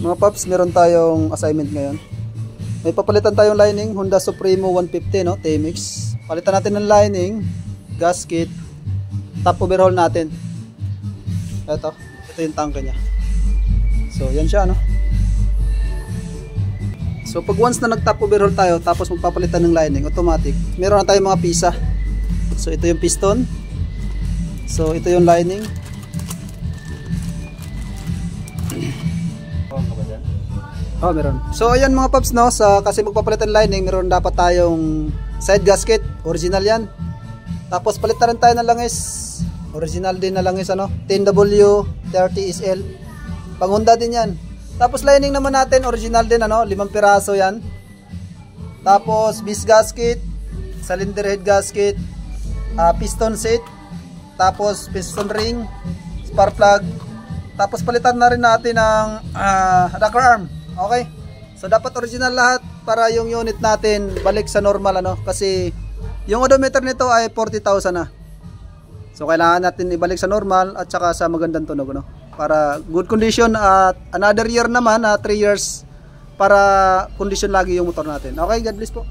Mga paps, meron tayong assignment ngayon. May papalitan tayong lining, Honda Supremo 150, no? TMX. Palitan natin ng lining, gasket, top overhaul natin. Ito yung tangke niya. So, yan siya, no? So, pag once na nag-top overhaul tayo, tapos magpapalitan ng lining, automatic, meron na tayong mga pisa. So, ito yung piston. So, ito yung lining. Oh, meron. So, ayan mga paps, no? Kasi magpapalitan lining, meron dapat tayong side gasket. Original yan. Tapos, palitan rin tayo ng langis. Original din na langis, ano? 10W30SL. Pang Honda din yan. Tapos, lining naman natin, original din, ano? 5 piraso yan. Tapos, base gasket, cylinder head gasket, piston set, tapos, piston ring, spark plug. Tapos, palitan na rin natin ng rocker arm. Okay, so dapat original lahat para yung unit natin balik sa normal, ano, kasi yung odometer nito ay 40,000 na. So kailangan natin ibalik sa normal at saka sa magandang tunog, no, para good condition. At another year naman, 3 years para condition lagi yung motor natin. Okay, God bless po.